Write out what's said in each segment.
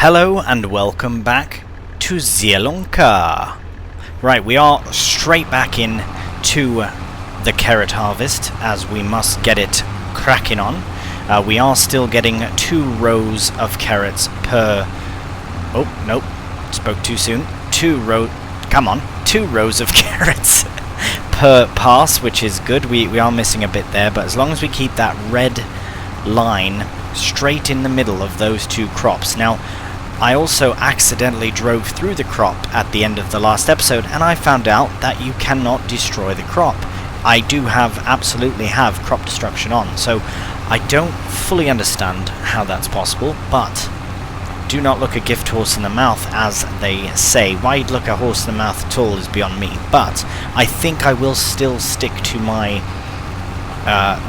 Hello and welcome back to Zielonka. Right, we are straight back in to the carrot harvest as we must get it cracking on. We are still getting 2 rows of carrots per... Oh, nope, spoke too soon. 2 rows of carrots per pass, which is good. We are missing a bit there, but as long as we keep that red line straight in the middle of those 2 crops. Now, I also accidentally drove through the crop at the end of the last episode, and I found out that you cannot destroy the crop. I do absolutely have crop destruction on, so I don't fully understand how that's possible, but do not look a gift horse in the mouth, as they say. Why you'd look a horse in the mouth at all is beyond me, but I think I will still stick to my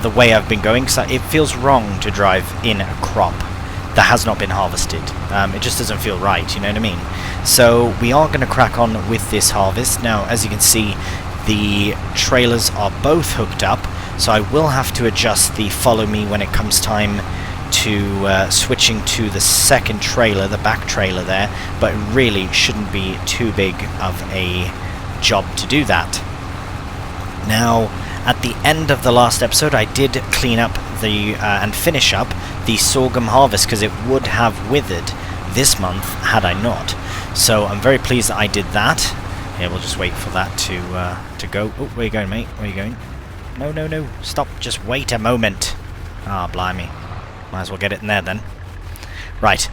the way I've been going, because it feels wrong to drive in a crop that has not been harvested. It just doesn't feel right, you know what I mean? So we are going to crack on with this harvest. Now, as you can see, the trailers are both hooked up, so I will have to adjust the follow me when it comes time to switching to the second trailer, the back trailer there, but it really shouldn't be too big of a job to do that. Now, at the end of the last episode, I did clean up the and finish up the sorghum harvest, because it would have withered this month had I not. So I'm very pleased that I did that. Yeah, we'll just wait for that to go. Oh, where you going, mate? Where you going? No, stop, just wait a moment. Ah, blimey. Might as well get it in there then. Right,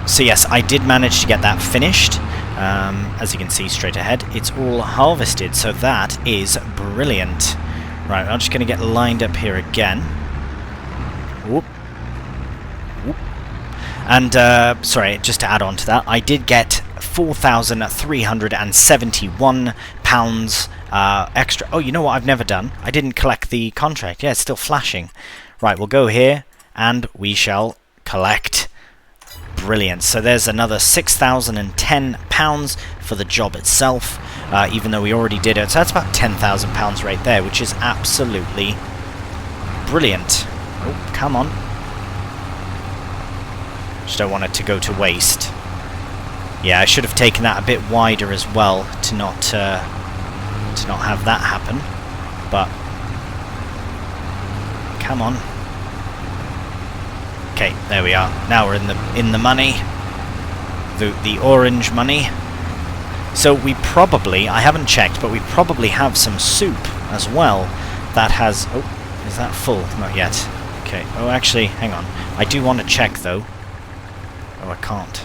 so yes, I did manage to get that finished. As you can see straight ahead, it's all harvested, so that is brilliant. Right, I'm just going to get lined up here again. Whoop. Whoop. And, sorry, just to add on to that, I did get £4,371 extra. Oh, you know what I've never done? I didn't collect the contract. Yeah, it's still flashing. Right, we'll go here, and we shall collect. Brilliant. So there's another £6,010 for the job itself, even though we already did it. So that's about £10,000 right there, which is absolutely brilliant. Oh, come on. Just don't want it to go to waste. Yeah, I should have taken that a bit wider as well to not have that happen. But come on. Okay, there we are. Now we're in the money, the orange money. So we probably, I haven't checked, but we probably have some soup as well that has. Oh, is that full? Not yet. Okay. Oh, actually, hang on. I do want to check though. Oh, I can't.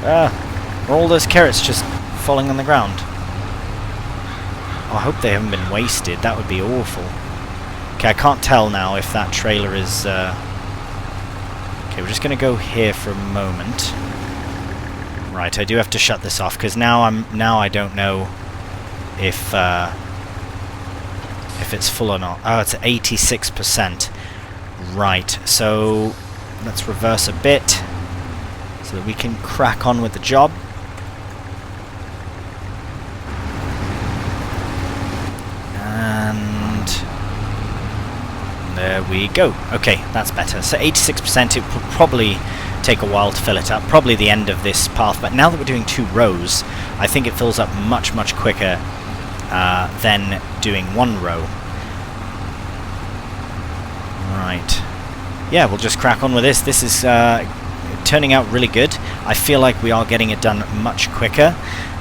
Are all those carrots just falling on the ground? Oh, I hope they haven't been wasted. That would be awful. Okay, I can't tell now if that trailer is. Okay, we're just going to go here for a moment. Right, I do have to shut this off because now I don't know if it's full or not. Oh, it's at 86%. Right, so let's reverse a bit so that we can crack on with the job. There we go. Okay, that's better. So 86%, it will probably take a while to fill it up. Probably the end of this path. But now that we're doing 2 rows, I think it fills up much, much quicker than doing 1 row. Right. Yeah, we'll just crack on with this. This is turning out really good. I feel like we are getting it done much quicker.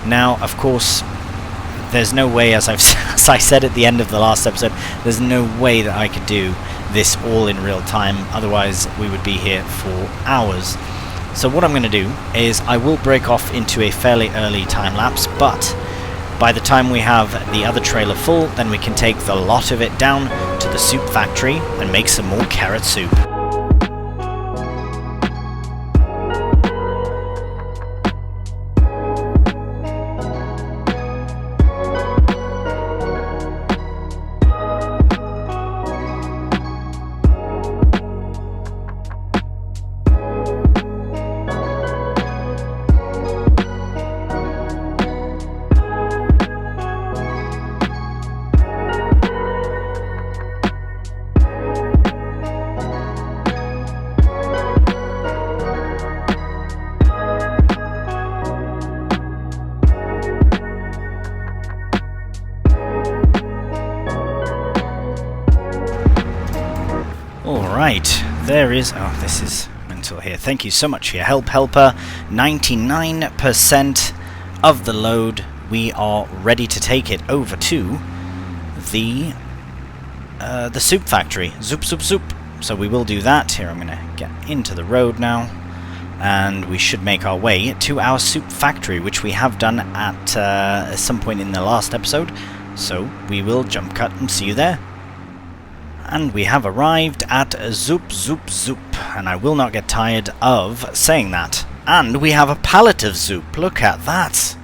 Now, of course, there's no way, as I said at the end of the last episode, there's no way that I could do this all in real time, otherwise we would be here for hours. So what I'm going to do is I will break off into a fairly early time lapse, but by the time we have the other trailer full, then we can take the lot of it down to the soup factory and make some more carrot soup. Right, there is... Oh, this is mental here. Thank you so much for your help, helper. 99% of the load. We are ready to take it over to the soup factory. Zoop, zoop, zoop. So we will do that. Here, I'm going to get into the road now. And we should make our way to our soup factory, which we have done at some point in the last episode. So we will jump cut and see you there. And we have arrived at Zoop Zoop Zoop, and I will not get tired of saying that. And we have a pallet of Zoop, look at that!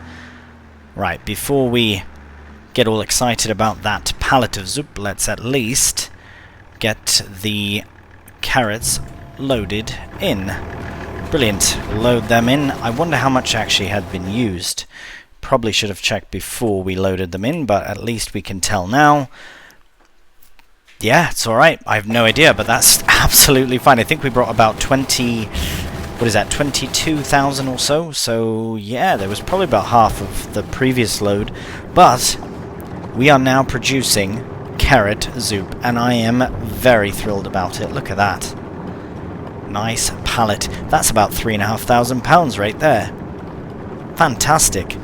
Right, before we get all excited about that pallet of Zoop, let's at least get the carrots loaded in. Brilliant, load them in. I wonder how much actually had been used. Probably should have checked before we loaded them in, but at least we can tell now. Yeah, it's alright. I have no idea, but that's absolutely fine. I think we brought about 22,000 or so. So, yeah, there was probably about half of the previous load. But we are now producing carrot soup, and I am very thrilled about it. Look at that. Nice pallet. That's about £3,500 right there. Fantastic.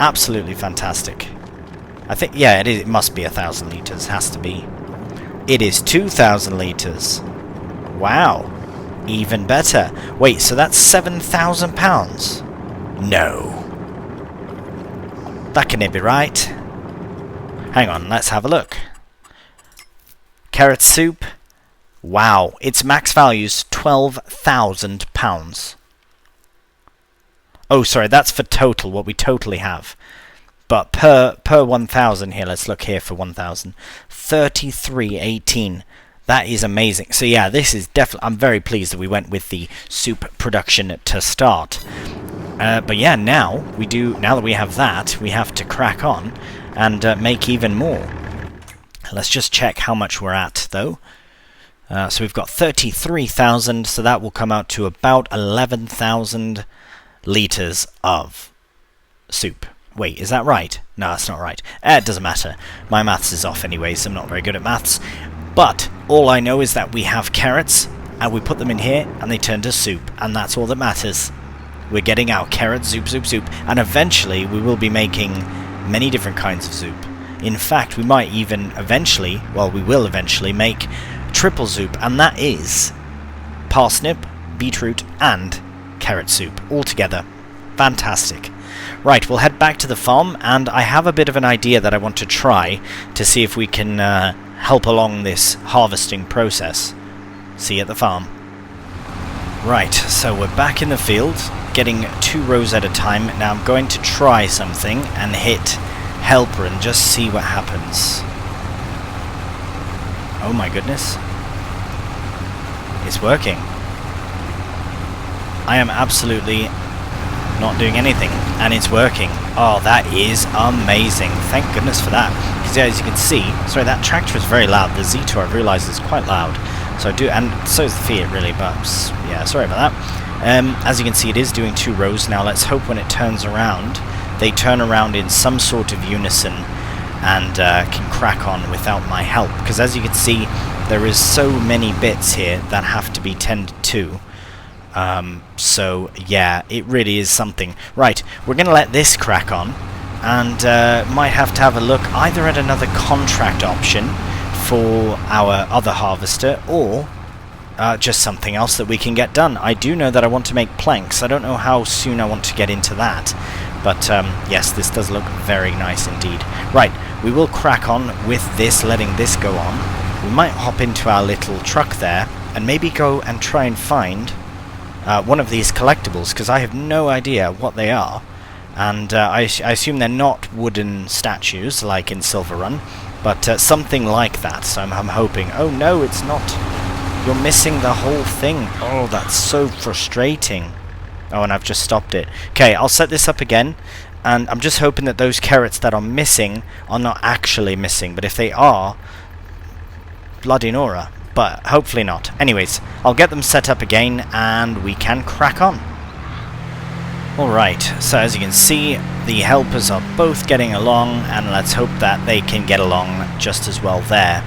Absolutely fantastic. I think, yeah, it must be 1,000 litres. Has to be. It is 2,000 litres. Wow. Even better. Wait, so that's £7,000? No. That can't be right. Hang on, let's have a look. Carrot soup. Wow, its max value's £12,000. Oh, sorry, that's for total, what we totally have. But per 1,000 here, let's look here for 1,000. 33.18. That is amazing. So yeah, this is definitely... I'm very pleased that we went with the soup production to start. But yeah, now that we have that, we have to crack on and make even more. Let's just check how much we're at, though. So we've got 33,000, so that will come out to about 11,000 litres of soup. Wait, is that right? No, that's not right. It doesn't matter. My maths is off anyway, so I'm not very good at maths. But all I know is that we have carrots, and we put them in here, and they turn to soup, and that's all that matters. We're getting our carrot soup, soup, soup, and eventually we will be making many different kinds of soup. In fact, we might even eventually, well, we will eventually make triple soup, and that is parsnip, beetroot, and carrot soup all together. Fantastic. Right, we'll head back to the farm, and I have a bit of an idea that I want to try to see if we can help along this harvesting process. See you at the farm. Right, so we're back in the field, getting 2 rows at a time. Now I'm going to try something and hit helper and just see what happens. Oh my goodness. It's working. I am absolutely not doing anything, and it's working. Oh, that is amazing. Thank goodness for that. Because yeah, as you can see, sorry, that tractor is very loud. The Z2, I've realised, is quite loud. So I do, and so is the Fiat, really, but yeah, sorry about that. As you can see, it is doing 2 rows. Now let's hope when it turns around, they turn around in some sort of unison and can crack on without my help. Because as you can see, there is so many bits here that have to be tended to. So yeah, it really is something. Right, we're going to let this crack on, and might have to have a look either at another contract option for our other harvester, or just something else that we can get done. I do know that I want to make planks. I don't know how soon I want to get into that, but yes, this does look very nice indeed. Right, we will crack on with this, letting this go on. We might hop into our little truck there and maybe go and try and find one of these collectibles, because I have no idea what they are, and I assume they're not wooden statues like in Silver Run, but something like that. So I'm hoping. Oh no, it's not. You're missing the whole thing. Oh, that's so frustrating. Oh, and I've just stopped it. Okay, I'll set this up again, and I'm just hoping that those carrots that are missing are not actually missing, but if they are, bloody Nora. But hopefully not. Anyways, I'll get them set up again and we can crack on. Alright, so as you can see, the helpers are both getting along, and let's hope that they can get along just as well there.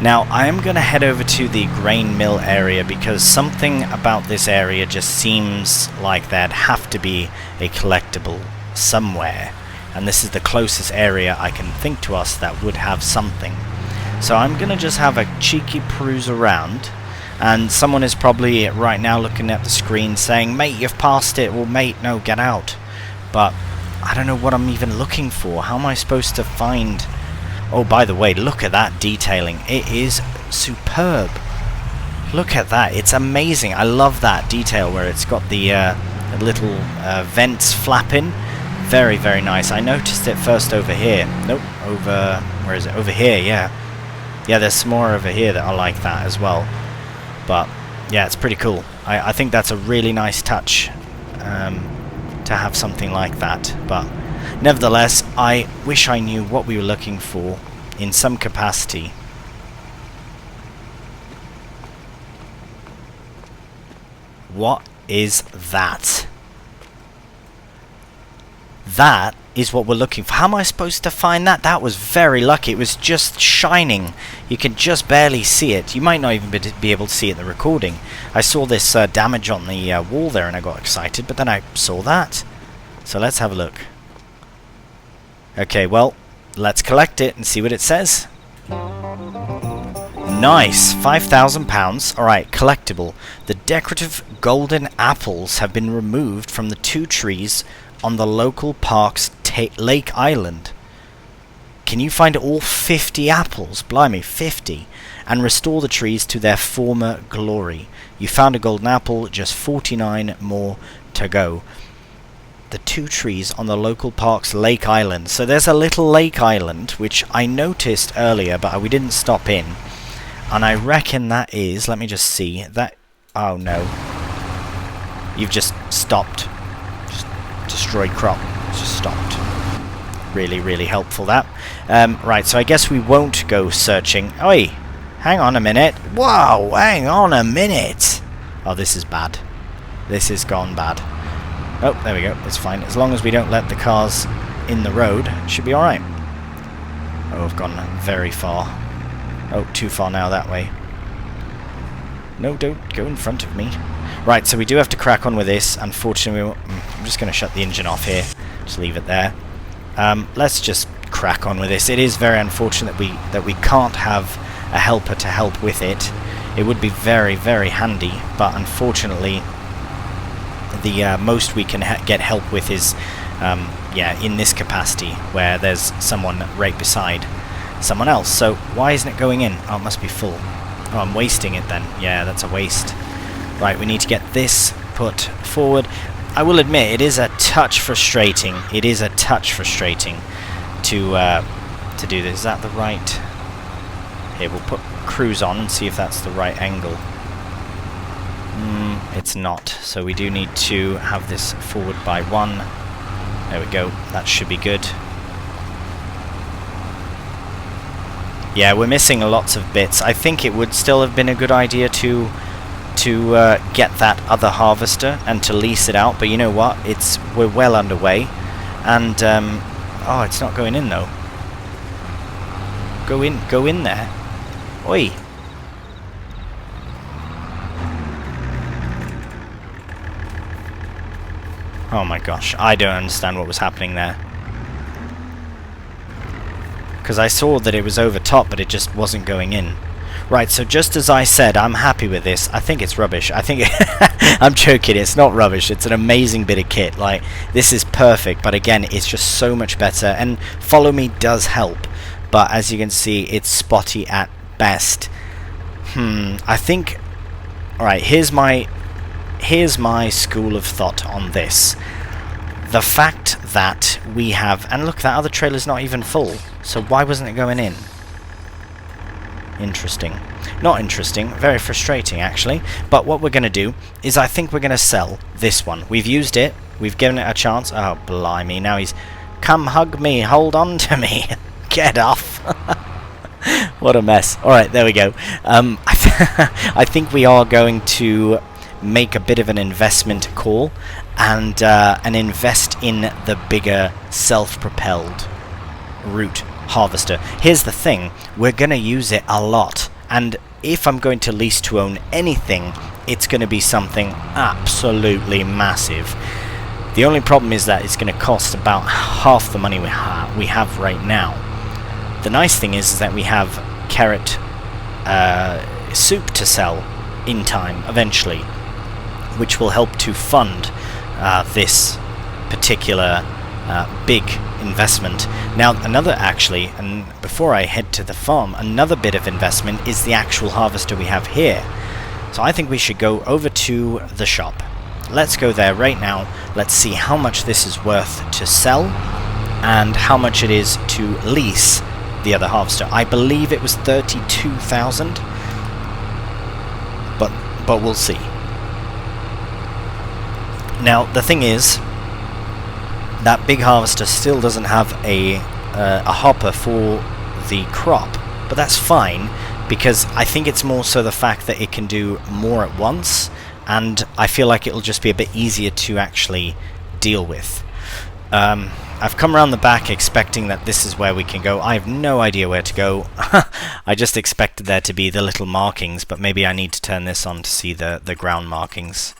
Now, I am going to head over to the grain mill area because something about this area just seems like there'd have to be a collectible somewhere. And this is the closest area I can think to us that would have something. So I'm going to just have a cheeky peruse around. And someone is probably right now looking at the screen saying, "Mate, you've passed it," or "Mate, no, get out." But I don't know what I'm even looking for. How am I supposed to find... Oh, by the way, look at that detailing. It is superb. Look at that. It's amazing. I love that detail where it's got the little vents flapping. Very, very nice. I noticed it first over here. Nope, over... Where is it? Over here, yeah. Yeah, there's some more over here that I like that as well. But, yeah, it's pretty cool. I think that's a really nice touch to have something like that. But, nevertheless, I wish I knew what we were looking for in some capacity. What is that? That is what we're looking for. How am I supposed to find that? That was very lucky. It was just shining. You can just barely see it. You might not even be able to see it in the recording. I saw this damage on the wall there and I got excited, but then I saw that. So let's have a look. Okay, well, let's collect it and see what it says. Nice, £5,000. Alright, collectible. The decorative golden apples have been removed from the 2 trees on the local park's Lake Island. Can you find all 50 apples? Blimey, 50. And restore the trees to their former glory. You found a golden apple, just 49 more to go. The 2 trees on the local park's Lake Island. So there's a little Lake Island, which I noticed earlier, but we didn't stop in. And I reckon that is, let me just see, that, oh no. You've just stopped. Just destroyed crop. Just stopped. Really, really helpful that. Right, so I guess we won't go searching. Oi, hang on a minute. Whoa, hang on a minute. Oh, this is bad. This has gone bad. Oh, there we go. It's fine. As long as we don't let the cars in the road, it should be alright. Oh, I've gone very far. Oh, too far now that way. No, don't go in front of me. Right, so we do have to crack on with this. Unfortunately, I'm just going to shut the engine off here. Just leave it there. Let's just crack on with this. It is very unfortunate that we can't have a helper to help with it. It would be very, very handy, but unfortunately, the most we can get help with is, yeah, in this capacity, where there's someone right beside someone else. So why isn't it going in? Oh, it must be full. Oh, I'm wasting it then. Yeah, that's a waste. Right, we need to get this put forward. I will admit, it is a touch frustrating. It is a touch frustrating to do this. Is that the right... Here, we'll put cruise on and see if that's the right angle. It's not. So we do need to have this forward by 1. There we go. That should be good. Yeah, we're missing lots of bits. I think it would still have been a good idea to get that other harvester and to lease it out, but you know what? We're well underway, and oh, it's not going in though. Go in there. Oi. Oh my gosh, I don't understand what was happening there. Because I saw that it was over top, but it just wasn't going in. Right, so just as I said, I'm happy with this. I think it's rubbish. I think I'm joking, it's not rubbish. It's an amazing bit of kit. Like, this is perfect, but again, it's just so much better. And Follow Me does help, but as you can see, it's spotty at best. I think... Alright, here's my school of thought on this. The fact that we have... And look, that other trailer's not even full. So why wasn't it going in? Interesting. Not interesting, very frustrating actually. But what we're going to do is I think we're going to sell this one. We've used it, we've given it a chance. Oh, blimey, now he's... Come hug me, hold on to me. Get off. What a mess. Alright, there we go. I think we are going to make a bit of an investment call and invest in the bigger self-propelled root harvester. Here's the thing, we're going to use it a lot, and if I'm going to lease to own anything, it's going to be something absolutely massive. The only problem is that it's going to cost about half the money we have right now. The nice thing is that we have carrot soup to sell in time, eventually, which will help to fund this particular big investment. Now, and before I head to the farm, another bit of investment is the actual harvester we have here. So I think we should go over to the shop. Let's go there right now. Let's see how much this is worth to sell and how much it is to lease the other harvester. I believe it was 32,000, but we'll see. Now the thing is, that big harvester still doesn't have a hopper for the crop, but that's fine, because I think it's more so the fact that it can do more at once, and I feel like it'll just be a bit easier to actually deal with. I've come around the back expecting that this is where we can go. I have no idea where to go. I just expected there to be the little markings, but maybe I need to turn this on to see the ground markings.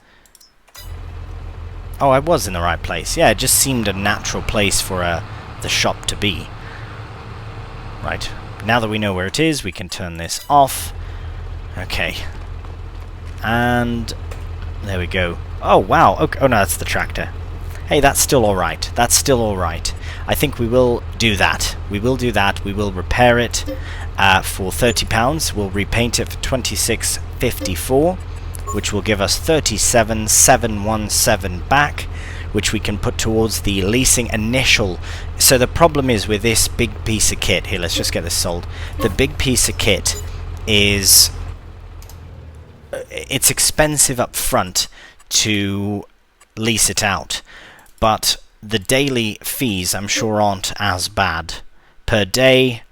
Oh, I was in the right place. Yeah, it just seemed a natural place for the shop to be. Right, now that we know where it is, we can turn this off. Okay. And there we go. Oh, wow. Okay. Oh, no, that's the tractor. Hey, that's still alright. That's still alright. I think we will do that. We will do that. We will repair it for £30. We'll repaint it for £26.54, which will give us £37,717 back, which we can put towards the leasing initial. So the problem is with this big piece of kit, here, let's just get this sold. The big piece of kit is, it's expensive up front to lease it out, but the daily fees I'm sure aren't as bad. Per day,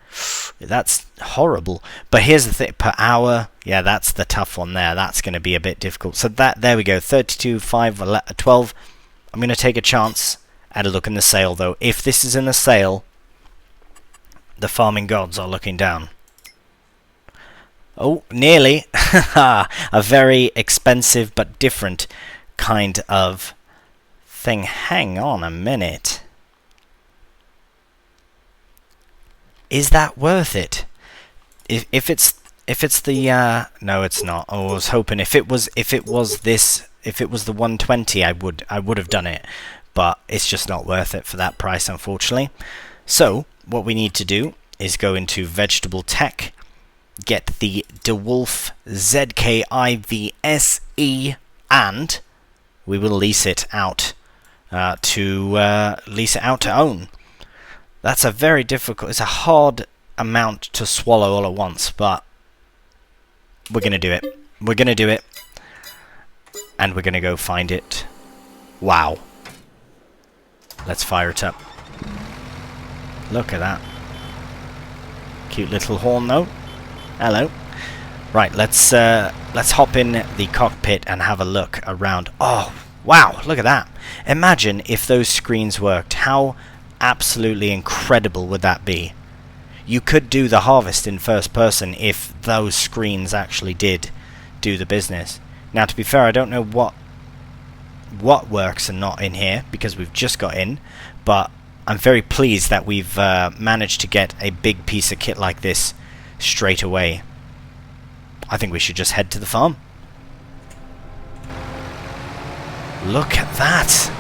that's horrible. But here's the thing, per hour, yeah, that's the tough one there. That's going to be a bit difficult. So there we go, 32, 5, 12. I'm going to take a chance at a look in the sale, though. If this is in the sale, the farming gods are looking down. Oh, nearly. A very expensive but different kind of thing. Hang on a minute. Is that worth it? If it's the no, it's not. Oh, I was hoping if it was the 120, I would have done it, but it's just not worth it for that price, unfortunately. So what we need to do is go into vegetable tech, get the DeWolf ZKIVSE, and we will lease it out to own. That's a very difficult, it's a hard amount to swallow all at once, but we're going to do it. We're going to do it. And we're going to go find it. Wow. Let's fire it up. Look at that. Cute little horn though. Hello. Right, let's hop in the cockpit and have a look around. Oh, wow, look at that. Imagine if those screens worked. How absolutely incredible would that be? You could do the harvest in first person if those screens actually did do the business. Now, to be fair, I don't know what works and not in here, because we've just got in, but I'm very pleased that we've managed to get a big piece of kit like this straight away. I think we should just head to the farm. Look at that!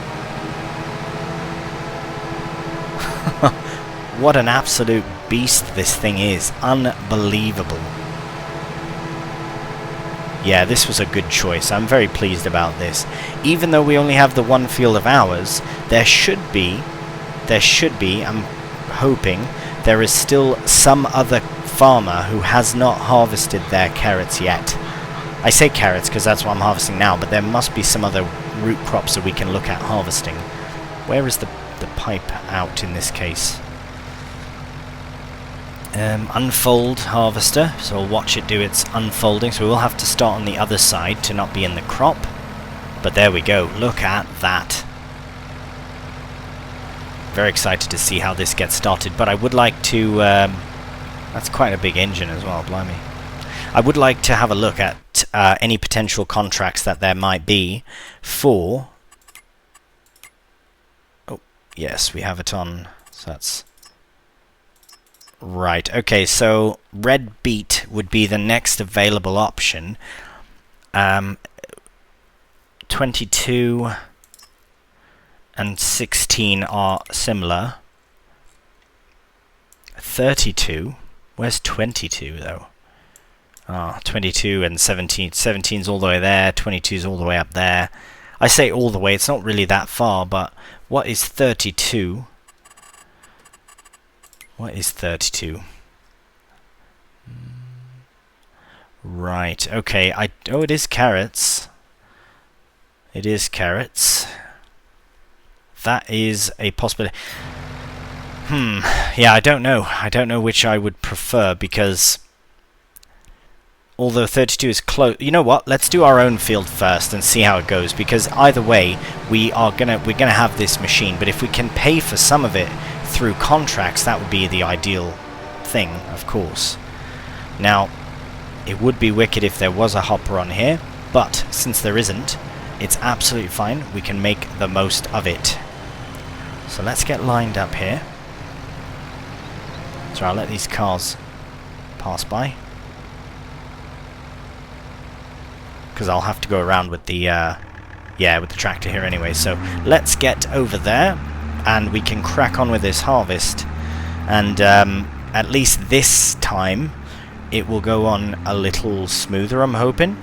What an absolute beast this thing is. Unbelievable. Yeah, this was a good choice. I'm very pleased about this. Even though we only have the one field of ours, there should be, I'm hoping, there is still some other farmer who has not harvested their carrots yet. I say carrots because that's what I'm harvesting now, but there must be some other root crops that we can look at harvesting. Where is the pipe out in this case? Unfold harvester, so we'll watch it do its unfolding, so we will have to start on the other side to not be in the crop. But there we go, look at that. Very excited to see how this gets started, but I would like to... that's quite a big engine as well, blimey. I would like to have a look at any potential contracts that there might be for... Oh, yes, we have it on. So that's... Right, okay, so red beet would be the next available option. 22 and 16 are similar. 32? Where's 22, though? Ah, 22 and 17. 17's all the way there, 22's all the way up there. I say all the way, it's not really that far, but what is 32? What is 32? Right, okay, oh, it is carrots. It is carrots. That is a possibility. Yeah, I don't know. I don't know which I would prefer, because although 32 is close, you know what? Let's do our own field first and see how it goes, because either way, we're gonna have this machine. But if we can pay for some of it through contracts, that would be the ideal thing, of course. Now, it would be wicked if there was a hopper on here, but since there isn't, it's absolutely fine. We can make the most of it. So let's get lined up here. So I'll let these cars pass by, because I'll have to go around with the with the tractor here anyway. So let's get over there, and we can crack on with this harvest. And at least this time, it will go on a little smoother, I'm hoping.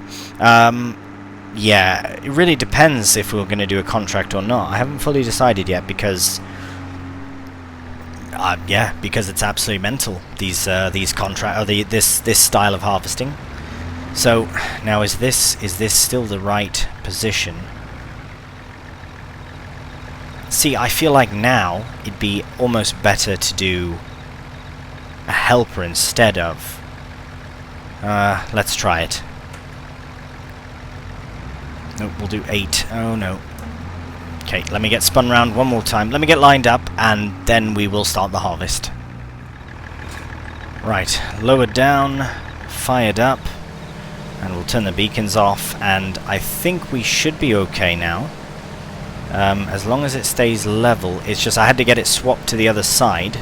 Yeah, it really depends if we're going to do a contract or not. I haven't fully decided yet, because because it's absolutely mental, these contract, or this style of harvesting. So now, is this still the right position? See, I feel like now it'd be almost better to do a helper instead of. Let's try it. Nope, we'll do 8. Oh no. Okay, let me get spun round one more time. Let me get lined up, and then we will start the harvest. Right, lowered down, fired up, and we'll turn the beacons off, and I think we should be okay now. As long as it stays level. It's just I had to get it swapped to the other side.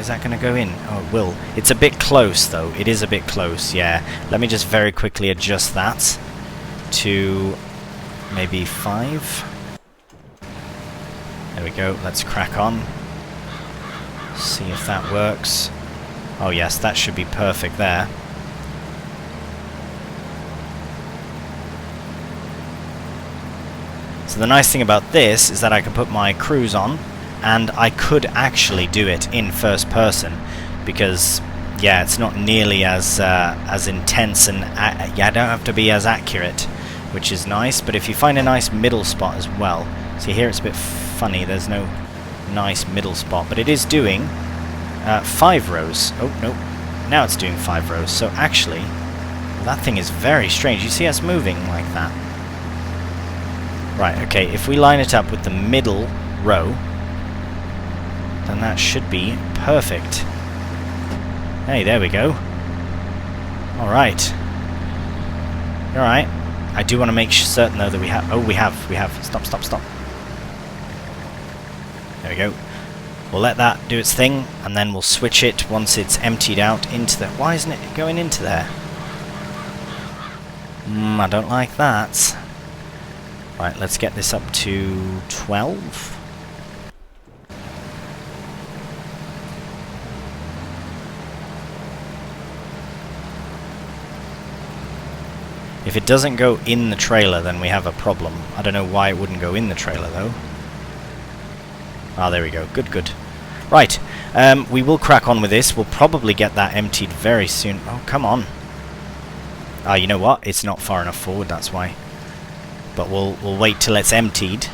Is that going to go in? Oh, it will. It's a bit close, though. It is a bit close, yeah. Let me just very quickly adjust that to maybe 5. There we go. Let's crack on. See if that works. Oh, yes, that should be perfect there. So the nice thing about this is that I can put my cruise on, and I could actually do it in first person, because yeah, it's not nearly as intense, and yeah, I don't have to be as accurate, which is nice. But if you find a nice middle spot as well, see here it's a bit funny, there's no nice middle spot, but it is doing 5 rows. Oh no, now it's doing 5 rows. So actually, that thing is very strange. You see us moving like that. Right, okay, if we line it up with the middle row, then that should be perfect. Hey, there we go. Alright. Alright. I do want to make certain, though, that we have... Oh, we have. Stop. There we go. We'll let that do its thing, and then we'll switch it once it's emptied out into the... Why isn't it going into there? I don't like that. Right, let's get this up to 12. If it doesn't go in the trailer, then we have a problem. I don't know why it wouldn't go in the trailer, though. Ah, there we go. Good. Right, we will crack on with this. We'll probably get that emptied very soon. Oh, come on. Ah, you know what? It's not far enough forward, that's why. But we'll wait till it's emptied,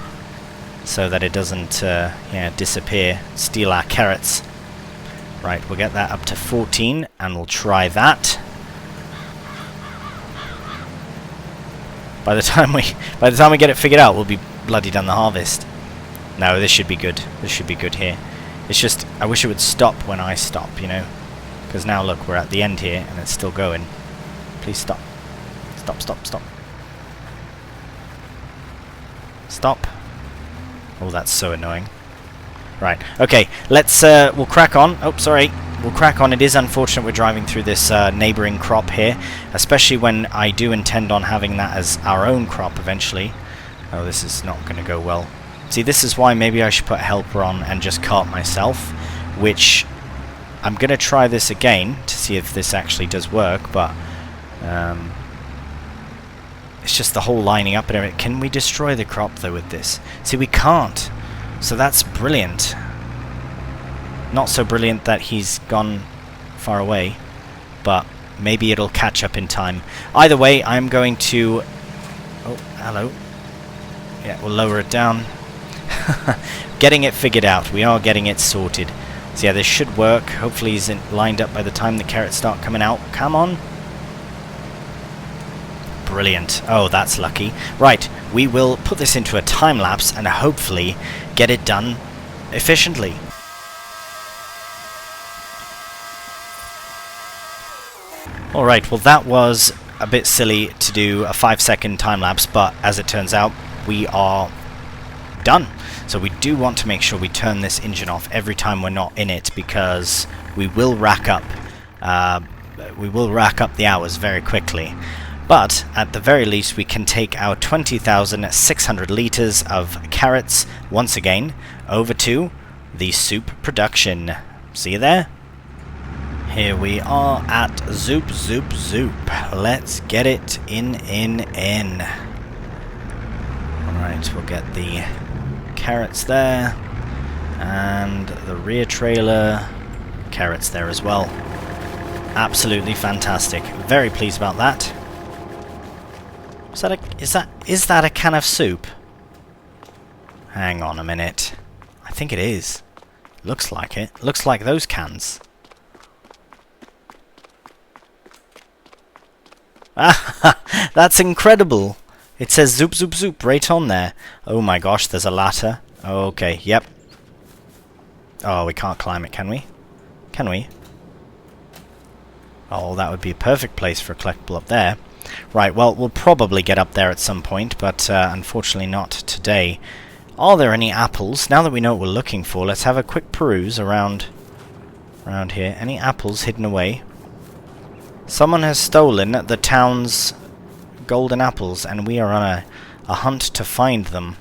so that it doesn't disappear, steal our carrots. Right, we'll get that up to 14, and we'll try that. By the time we get it figured out, we'll be bloody done the harvest. No, this should be good. This should be good here. It's just, I wish it would stop when I stop, you know? Because now look, we're at the end here, and it's still going. Please stop. Stop, stop, stop. Stop. Oh, that's so annoying. Right, okay, let's, we'll crack on. Oh, sorry. We'll crack on. It is unfortunate we're driving through this neighbouring crop here, especially when I do intend on having that as our own crop eventually. Oh, this is not going to go well. See, this is why maybe I should put helper on and just cart myself, which I'm going to try this again to see if this actually does work, but it's just the whole lining up and everything. Can we destroy the crop though with this? See, we can't. So that's brilliant. Not so brilliant that he's gone far away, but maybe it'll catch up in time. Either way, I'm going to... Oh, hello. Yeah, we'll lower it down. Getting it figured out. We are getting it sorted. So yeah, this should work. Hopefully he's lined up by the time the carrots start coming out. Come on. Brilliant. Oh, that's lucky. Right, we will put this into a time lapse and hopefully get it done efficiently. Alright, well that was a bit silly to do a 5-second time lapse, but as it turns out, we are done. So we do want to make sure we turn this engine off every time we're not in it, because we will rack up the hours very quickly. But at the very least, we can take our 20,600 litres of carrots once again over to the soup production. See you there? Here we are at Zoop Zoop Zoop. Let's get it in. Alright, we'll get the carrots there, and the rear trailer, carrots there as well. Absolutely fantastic. Very pleased about that. Is that a can of soup? Hang on a minute. I think it is. Looks like it. Looks like those cans. Ah, that's incredible. It says Zoop Zoop Zoop right on there. Oh my gosh, there's a ladder. Okay, yep. Oh, we can't climb it, can we? Can we? Oh, that would be a perfect place for a collectible up there. Right, well, we'll probably get up there at some point, but unfortunately not today. Are there any apples? Now that we know what we're looking for, let's have a quick peruse around here. Any apples hidden away? Someone has stolen the town's golden apples, and we are on a hunt to find them.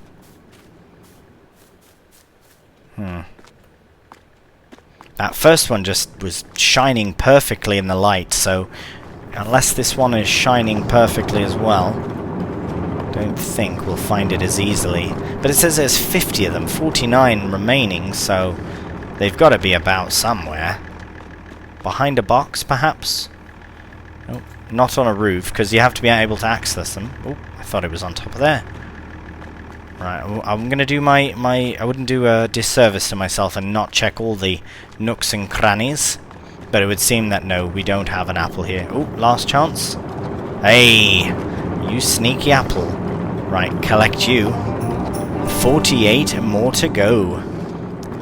That first one just was shining perfectly in the light, so unless this one is shining perfectly as well, don't think we'll find it as easily. But it says there's 50 of them, 49 remaining, so they've got to be about somewhere. Behind a box, perhaps? Oh, not on a roof, because you have to be able to access them. Oh, I thought it was on top of there. Right, I'm going to do I wouldn't do a disservice to myself and not check all the nooks and crannies. But it would seem that no, we don't have an apple here. Oh, last chance. Hey, you sneaky apple. Right, collect you. 48 more to go.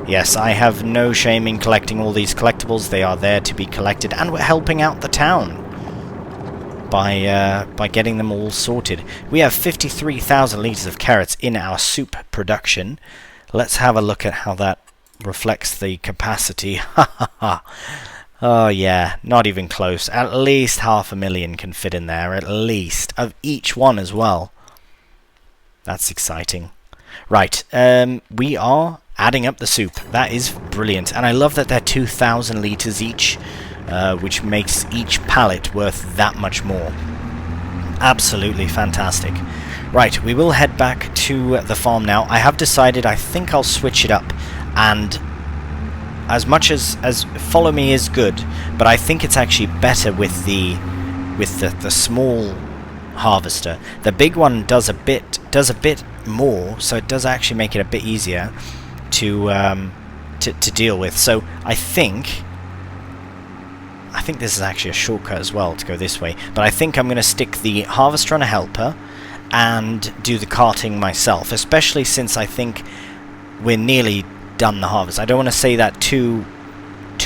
Yes, I have no shame in collecting all these collectibles. They are there to be collected, and we're helping out the town by getting them all sorted. We have 53,000 litres of carrots in our soup production. Let's have a look at how that reflects the capacity. Ha ha ha. Oh yeah, not even close. At least 500,000 can fit in there, at least, of each one as well. That's exciting. Right, we are adding up the soup. That is brilliant, and I love that they're 2,000 litres each, which makes each pallet worth that much more. Absolutely fantastic. Right, we will head back to the farm now. I have decided I think I'll switch it up, and as much as follow me is good, but I think it's actually better with the small harvester. The big one does a bit more, so it does actually make it a bit easier to deal with. So I think this is actually a shortcut as well to go this way, but I think I'm going to stick the harvester on a helper and do the carting myself, especially since I think we're nearly done the harvest. I don't want to say that too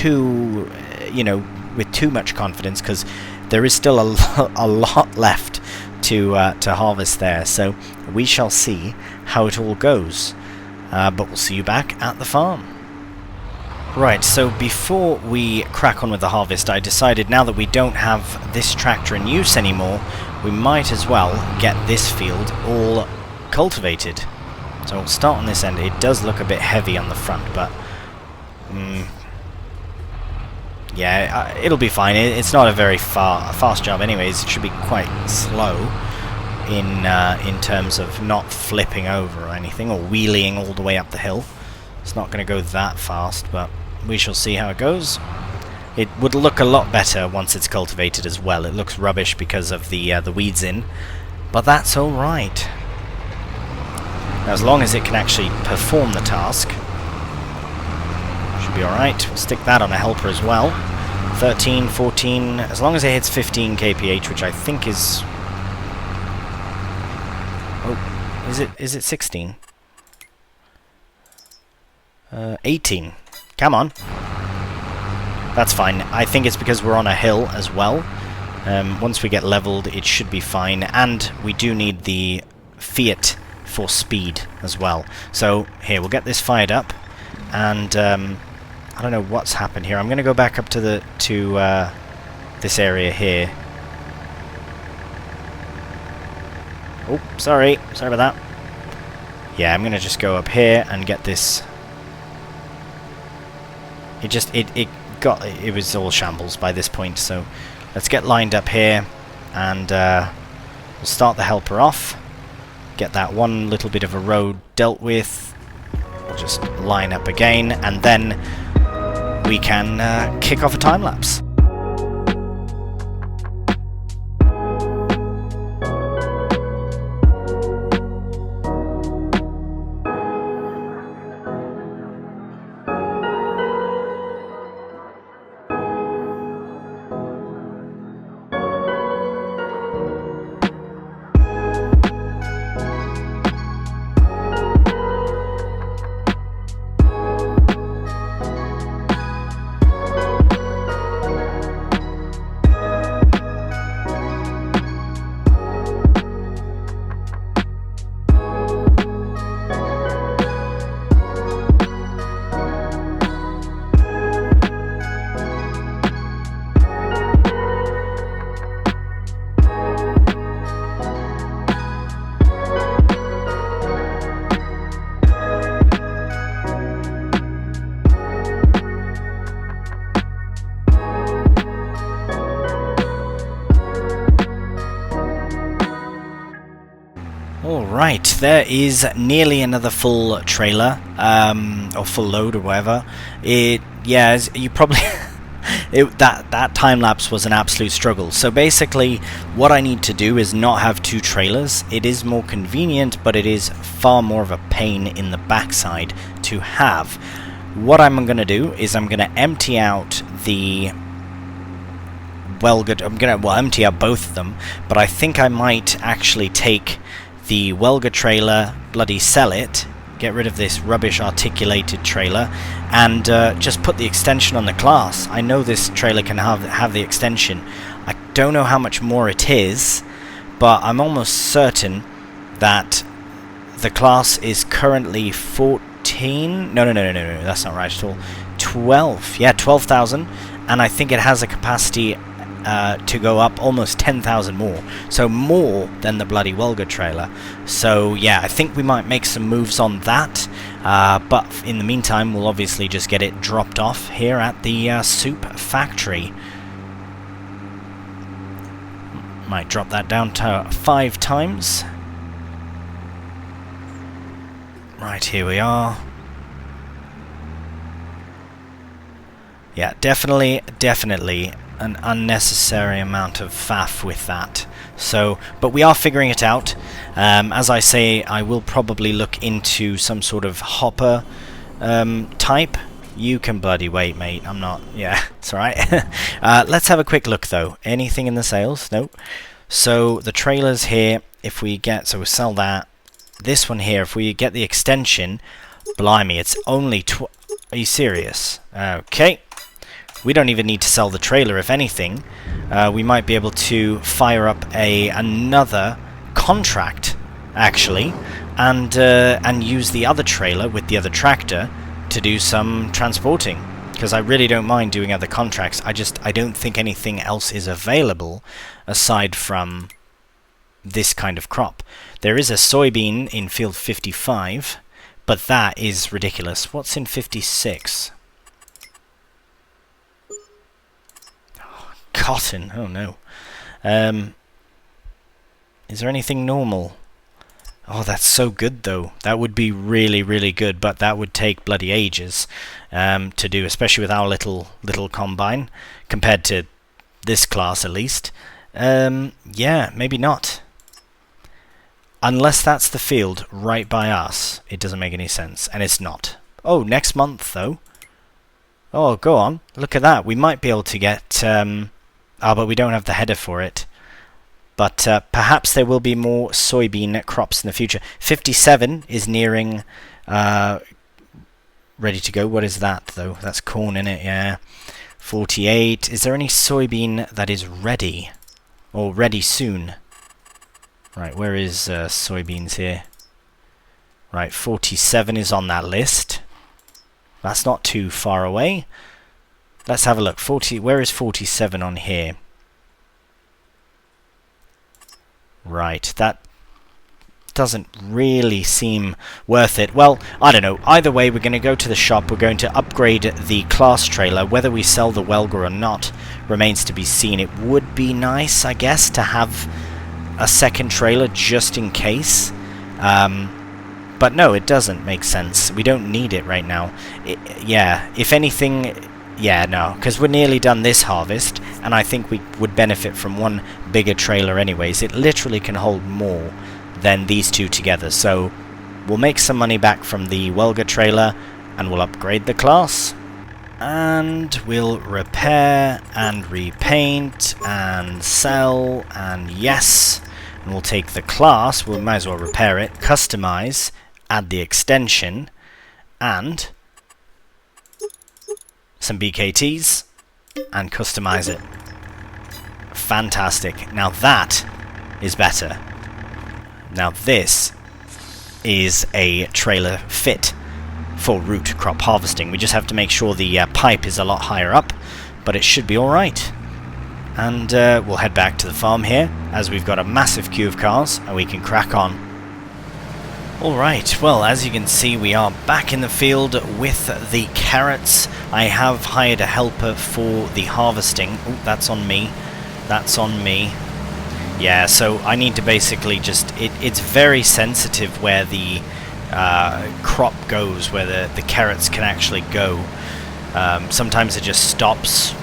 you know, with too much confidence, because there is still a lot left to harvest there. So we shall see how it all goes. But we'll see you back at the farm. Right, so before we crack on with the harvest, I decided now that we don't have this tractor in use anymore, we might as well get this field all cultivated. So we'll start on this end. It does look a bit heavy on the front, but yeah, it'll be fine. It's not a very fast job anyways. It should be quite slow in terms of not flipping over or anything, or wheeling all the way up the hill. It's not going to go that fast, but we shall see how it goes. It would look a lot better once it's cultivated as well. It looks rubbish because of the weeds in, but that's all right. Now, as long as it can actually perform the task, should be all right. We'll stick that on a helper as well. 13, 14, as long as it hits 15 kph, which I think is... Oh, is it 16? 18. Come on. That's fine. I think it's because we're on a hill as well. Once we get leveled, it should be fine. And we do need the Fiat for speed as well. So here, we'll get this fired up. And I don't know what's happened here. I'm going to go back up to this area here. Oh, sorry about that. Yeah, I'm going to just go up here and get this. It was all shambles by this point, so let's get lined up here, and we'll start the helper off, get that one little bit of a road dealt with. We'll just line up again, and then we can kick off a time lapse. Right, there is nearly another full trailer, or full load or whatever. Yeah, as you probably... that time lapse was an absolute struggle. So basically, what I need to do is not have two trailers. It is more convenient, but it is far more of a pain in the backside to have. What I'm going to do is I'm going to empty out the... I'm going to empty out both of them, but I think I might actually take the Welga trailer, bloody sell it, get rid of this rubbish articulated trailer, and just put the extension on the class. I know this trailer can have the extension. I don't know how much more it is, but I'm almost certain that the class is currently 14... No, that's not right at all. 12. Yeah, 12,000, and I think it has a capacity to go up almost 10,000 more, so more than the bloody Welga trailer. So yeah, I think we might make some moves on that, but in the meantime we'll obviously just get it dropped off here at the soup factory. Might drop that down to 5 times. Right, here we are. Yeah, definitely an unnecessary amount of faff with that. So, but we are figuring it out. As I say, I will probably look into some sort of hopper type. You can bloody wait, mate. I'm not... Yeah, it's alright. Let's have a quick look, though. Anything in the sales? Nope. So, the trailers here, if we get... So, we'll sell that. This one here, if we get the extension... Blimey, it's only Are you serious? Okay. We don't even need to sell the trailer, if anything. We might be able to fire up another contract, actually, and use the other trailer with the other tractor to do some transporting. Because I really don't mind doing other contracts. I don't think anything else is available aside from this kind of crop. There is a soybean in field 55, but that is ridiculous. What's in 56? Oh, cotton. Oh no. Is there anything normal? Oh, that's so good though. That would be really, really good, but that would take bloody ages to do, especially with our little combine, compared to this class at least. Yeah, maybe not. Unless that's the field right by us, it doesn't make any sense, and it's not. Oh, next month though. Oh, go on. Look at that. We might be able to get... but we don't have the header for it. But perhaps there will be more soybean crops in the future. 57 is nearing ready to go. What is that, though? That's corn in it, yeah. 48. Is there any soybean that is ready? Or ready soon? Right, where is soybeans here? Right, 47 is on that list. That's not too far away. Let's have a look. Where is 47 on here? Right, that doesn't really seem worth it. Well, I don't know. Either way, we're going to go to the shop. We're going to upgrade the class trailer. Whether we sell the Welger or not remains to be seen. It would be nice, I guess, to have a second trailer just in case. But no, it doesn't make sense. We don't need it right now. Yeah, if anything... Yeah, no, because we're nearly done this harvest, and I think we would benefit from one bigger trailer anyways. It literally can hold more than these two together, so we'll make some money back from the Welger trailer, and we'll upgrade the class. And we'll repair, and repaint, and sell, and yes. And we'll take the class, we might as well repair it, customize, add the extension, and... some BKTs, and customize it. Fantastic. Now that is better. Now this is a trailer fit for root crop harvesting. We just have to make sure the pipe is a lot higher up, but it should be alright. And we'll head back to the farm here, as we've got a massive queue of cars, and we can crack on. Alright, well, as you can see, we are back in the field with the carrots. I have hired a helper for the harvesting. Oh, that's on me. That's on me. Yeah, so I need to basically just... It's very sensitive where the crop goes, where the carrots can actually go. Sometimes it just stops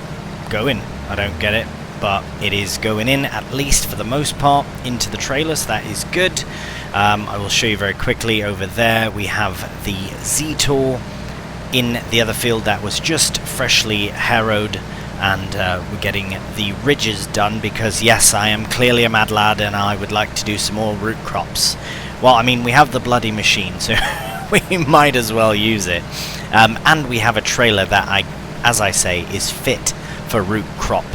going. I don't get it, but it is going in, at least for the most part, into the trailer, so that is good. I will show you very quickly. Over there we have the Z-Tour in the other field that was just freshly harrowed, and we're getting the ridges done because yes, I am clearly a mad lad and I would like to do some more root crops. Well, I mean, we have the bloody machine, so we might as well use it. And we have a trailer that, as I say, is fit for root crop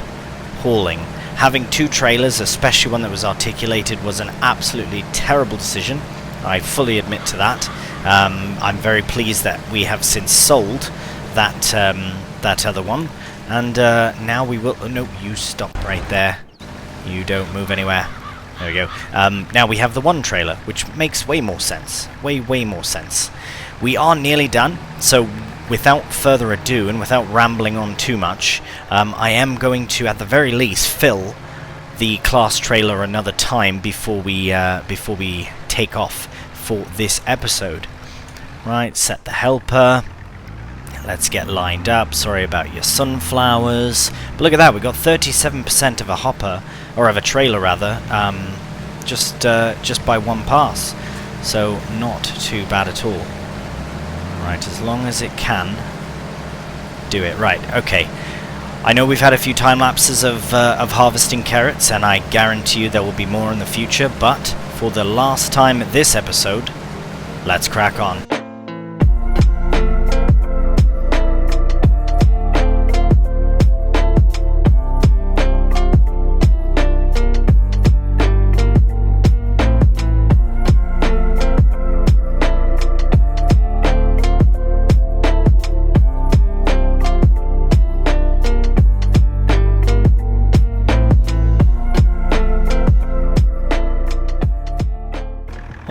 hauling. Having two trailers, especially one that was articulated, was an absolutely terrible decision. I fully admit to that. I'm very pleased that we have since sold that that other one, and now we will... Oh, no, you stop right there. You don't move anywhere. There we go. Now we have the one trailer, which makes way more sense. Way more sense. We are nearly done, so without further ado and without rambling on too much, I am going to, at the very least, fill the class trailer another time before we take off for this episode. Right, set the helper. Let's get lined up. Sorry about your sunflowers. But look at that, we got 37% of a hopper, or of a trailer rather, just by one pass. So not too bad at all. Right, as long as it can do it. Right, okay. I know we've had a few time lapses of harvesting carrots, and I guarantee you there will be more in the future, but for the last time this episode, let's crack on.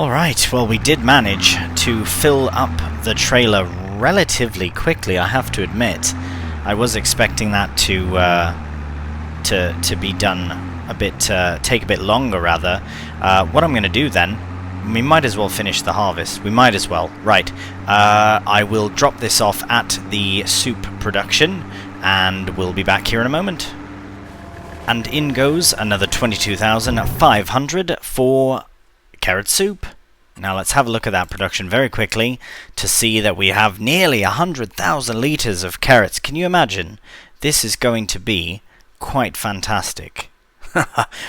Alright, well, we did manage to fill up the trailer relatively quickly, I have to admit. I was expecting that to be done a bit, take a bit longer rather. What I'm going to do then, we might as well finish the harvest. We might as well. Right. I will drop this off at the soup production, and we'll be back here in a moment. And in goes another 22,500 for carrot soup. Now let's have a look at that production very quickly to see that we have nearly 100,000 litres of carrots. Can you imagine? This is going to be quite fantastic.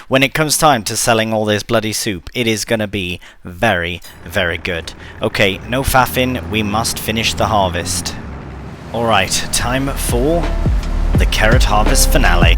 When it comes time to selling all this bloody soup, it is going to be very, very good. Okay, no faffing, we must finish the harvest. Alright, time for the carrot harvest finale.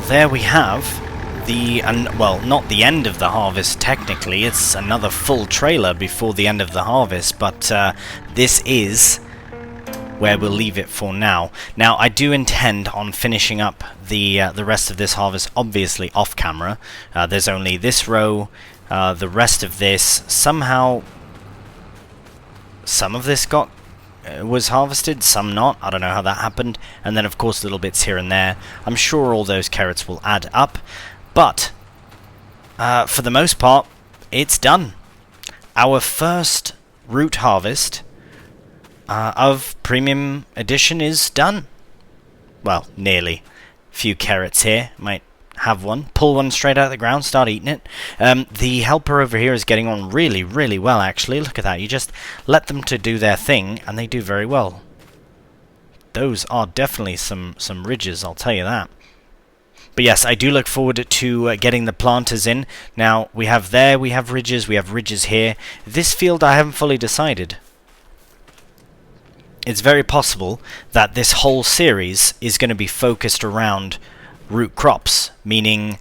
There we have the, well, not the end of the harvest technically, it's another full trailer before the end of the harvest, but this is where we'll leave it for now. Now, I do intend on finishing up the rest of this harvest, obviously off camera. There's only this row, the rest of this, somehow, some of this was harvested, some not. I don't know how that happened. And then, of course, little bits here and there. I'm sure all those carrots will add up. But, for the most part, it's done. Our first root harvest of Premium Edition is done. Well, nearly. Few carrots here. Might have one. Pull one straight out of the ground, start eating it. The helper over here is getting on really, really well, actually. Look at that. You just let them to do their thing, and they do very well. Those are definitely some ridges, I'll tell you that. But yes, I do look forward to getting the planters in. Now, we have ridges here. This field I haven't fully decided. It's very possible that this whole series is going to be focused around root crops, meaning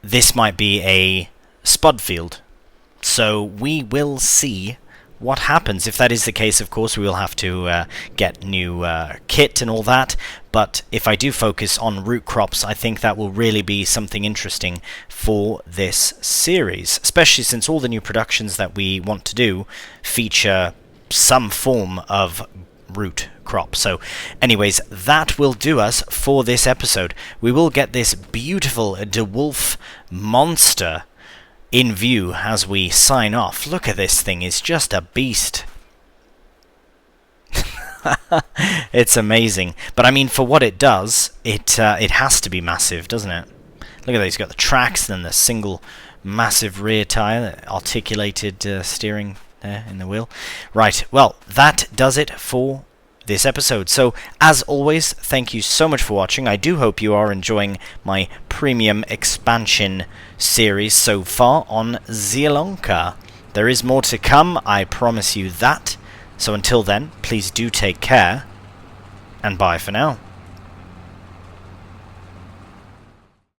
this might be a spud field. So we will see what happens. If that is the case, of course, we will have to get new kit and all that. But if I do focus on root crops, I think that will really be something interesting for this series, especially since all the new productions that we want to do feature some form of root crop. So anyways, that will do us for this episode. We will get this beautiful DeWolf monster in view as we sign off. Look at this thing, it's just a beast. It's amazing. But I mean, for what it does, it has to be massive, doesn't it? Look at that, he's got the tracks, then the single massive rear tire, articulated steering there in the wheel. Right, well, that does it for this episode. So, as always, thank you so much for watching. I do hope you are enjoying my premium expansion series so far on Zielonka. There is more to come, I promise you that. So until then, please do take care, and bye for now.